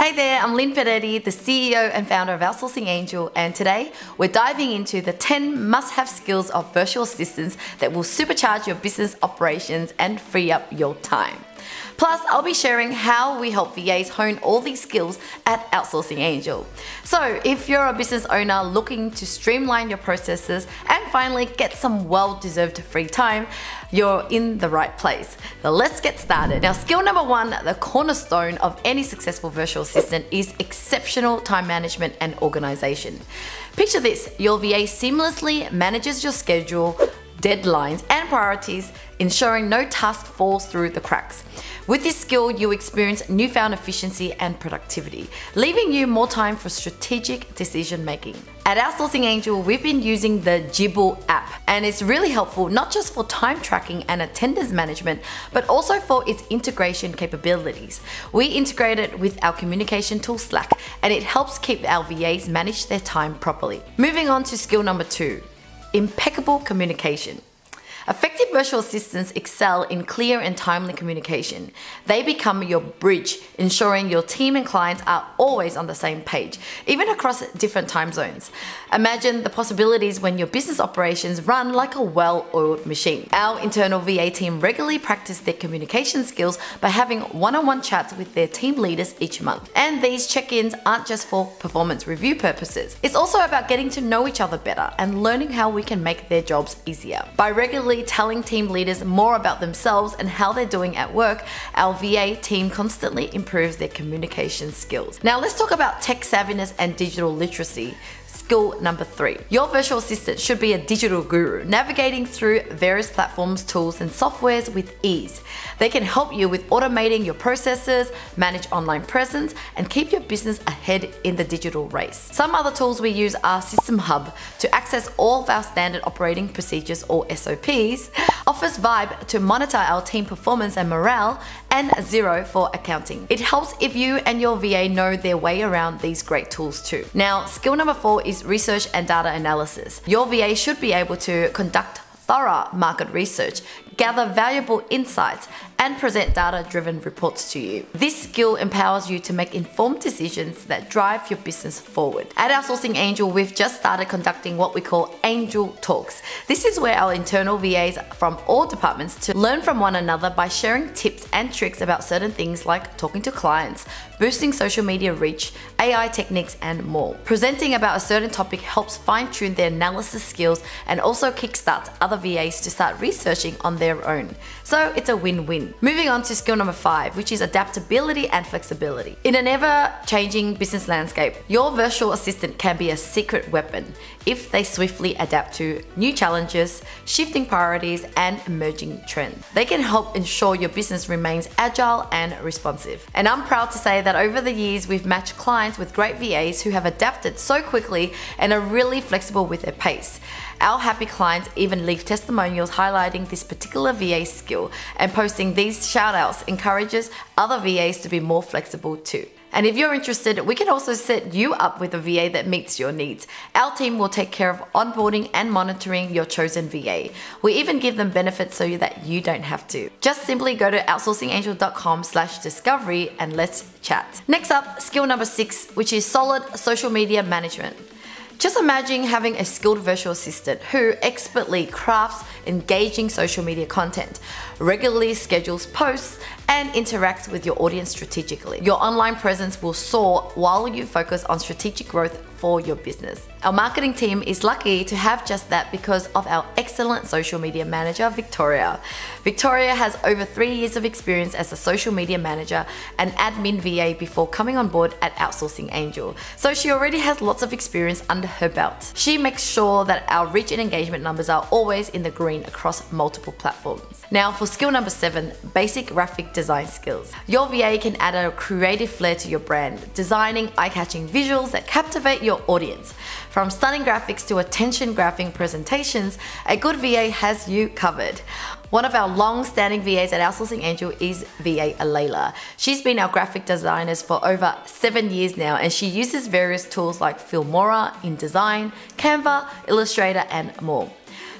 Hey there, I'm Linh Podetti, the CEO and founder of Outsourcing Angel, and today we're diving into the 10 must-have skills of virtual assistants that will supercharge your business operations and free up your time. Plus, I'll be sharing how we help VAs hone all these skills at Outsourcing Angel. So, if you're a business owner looking to streamline your processes and finally get some well-deserved free time, you're in the right place. So let's get started. Now, skill number one, the cornerstone of any successful virtual assistant, is exceptional time management and organization. Picture this: your VA seamlessly manages your schedule, deadlines, and priorities, ensuring no task falls through the cracks. With this skill, you experience newfound efficiency and productivity, leaving you more time for strategic decision making. At Outsourcing Angel, we've been using the Jibble app, and it's really helpful not just for time tracking and attendance management, but also for its integration capabilities. We integrate it with our communication tool Slack, and it helps keep our VAs manage their time properly. Moving on to skill number two, impeccable communication. Effective virtual assistants excel in clear and timely communication. They become your bridge, ensuring your team and clients are always on the same page, even across different time zones. Imagine the possibilities when your business operations run like a well-oiled machine. Our internal VA team regularly practice their communication skills by having one-on-one chats with their team leaders each month. And these check-ins aren't just for performance review purposes. It's also about getting to know each other better and learning how we can make their jobs easier. By regularly telling team leaders more about themselves and how they're doing at work, our VA team constantly improves their communication skills. Now let's talk about tech-savviness and digital literacy. Skill number three. Your virtual assistant should be a digital guru, navigating through various platforms, tools, and softwares with ease. They can help you with automating your processes, manage online presence, and keep your business ahead in the digital race. Some other tools we use are System Hub to access all of our standard operating procedures or SOPs, Office Vibe to monitor our team performance and morale, and Xero for accounting. It helps if you and your VA know their way around these great tools too. Now, skill number four is research and data analysis. Your VA should be able to conduct thorough market research, gather valuable insights, and present data-driven reports to you. This skill empowers you to make informed decisions that drive your business forward. At Outsourcing Angel, we've just started conducting what we call Angel Talks. This is where our internal VAs from all departments to learn from one another by sharing tips and tricks about certain things like talking to clients, boosting social media reach, AI techniques, and more. Presenting about a certain topic helps fine-tune their analysis skills and also kickstarts other VAs to start researching on their own. So it's a win-win. Moving on to skill number five, which is adaptability and flexibility. In an ever-changing business landscape, your virtual assistant can be a secret weapon if they swiftly adapt to new challenges, shifting priorities, and emerging trends. They can help ensure your business remains agile and responsive. And I'm proud to say that over the years, we've matched clients with great VAs who have adapted so quickly and are really flexible with their pace. Our happy clients even leave testimonials highlighting this particular VA skill, and posting these shoutouts encourages other VAs to be more flexible too. And if you're interested, we can also set you up with a VA that meets your needs. Our team will take care of onboarding and monitoring your chosen VA. We even give them benefits so that you don't have to. Just simply go to outsourcingangel.com/discovery and let's chat. Next up, skill number six, which is solid social media management. Just imagine having a skilled virtual assistant who expertly crafts engaging social media content, regularly schedules posts, and interacts with your audience strategically. Your online presence will soar while you focus on strategic growth for your business. Our marketing team is lucky to have just that because of our excellent social media manager, Victoria. Victoria has over 3 years of experience as a social media manager and admin VA before coming on board at Outsourcing Angel, so she already has lots of experience under her belt. She makes sure that our reach and engagement numbers are always in the green across multiple platforms. Now for skill number seven, basic graphic design skills. Your VA can add a creative flair to your brand, designing eye-catching visuals that captivate your audience. From stunning graphics to attention-grabbing presentations, a good VA has you covered. One of our long-standing VAs at Outsourcing Angel is VA Alayla. She's been our graphic designer for over 7 years now, and she uses various tools like Filmora, InDesign, Canva, Illustrator, and more.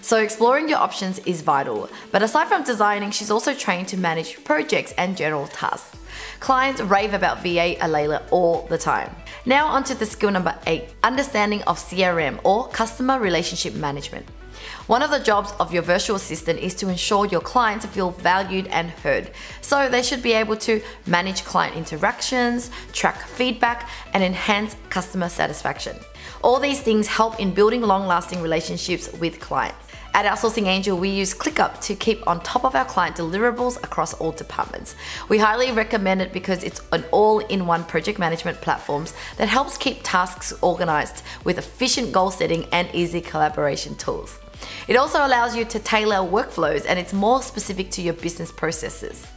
So exploring your options is vital. But aside from designing, she's also trained to manage projects and general tasks. Clients rave about VA Alayla all the time. Now onto the skill number 8, understanding of CRM or customer relationship management. One of the jobs of your virtual assistant is to ensure your clients feel valued and heard. So they should be able to manage client interactions, track feedback, and enhance customer satisfaction. All these things help in building long-lasting relationships with clients. At Outsourcing Angel, we use ClickUp to keep on top of our client deliverables across all departments. We highly recommend it because it's an all-in-one project management platform that helps keep tasks organized with efficient goal setting and easy collaboration tools. It also allows you to tailor workflows, and it's more specific to your business processes.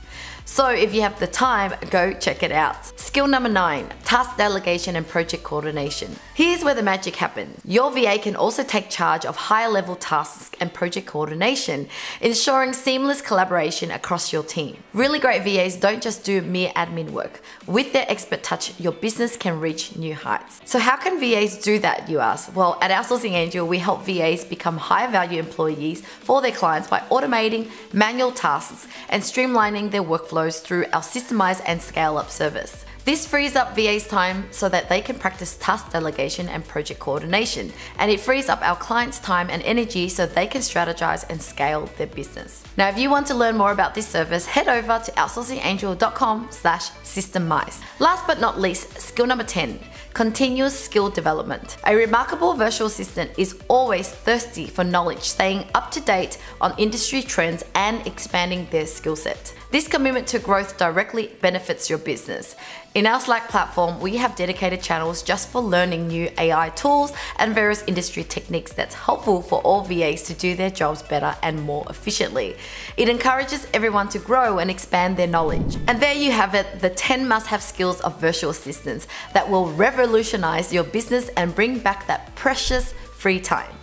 So if you have the time, go check it out. Skill number 9, task delegation and project coordination. Here's where the magic happens. Your VA can also take charge of higher level tasks and project coordination, ensuring seamless collaboration across your team. Really great VAs don't just do mere admin work. With their expert touch, your business can reach new heights. So how can VAs do that, you ask? Well, at Outsourcing Angel, we help VAs become high value employees for their clients by automating manual tasks and streamlining their workflows through our systemized and scale-up service. This frees up VA's time so that they can practice task delegation and project coordination, and it frees up our clients' time and energy so they can strategize and scale their business. Now, if you want to learn more about this service, head over to outsourcingangel.com/systemize. Last but not least, skill number 10, continuous skill development. A remarkable virtual assistant is always thirsty for knowledge, staying up to date on industry trends and expanding their skill set. This commitment to growth directly benefits your business. In our Slack platform, we have dedicated channels just for learning new AI tools and various industry techniques that's helpful for all VAs to do their jobs better and more efficiently. It encourages everyone to grow and expand their knowledge. And there you have it, the 10 must-have skills of virtual assistants that will revolutionize your business and bring back that precious free time.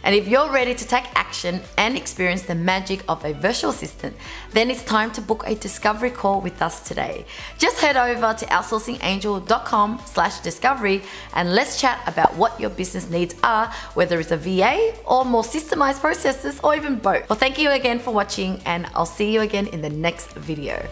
And if you're ready to take action and experience the magic of a virtual assistant, then it's time to book a discovery call with us today. Just head over to outsourcingangel.com/discovery and let's chat about what your business needs are, whether it's a VA or more systemized processes or even both. Well, thank you again for watching, and I'll see you again in the next video.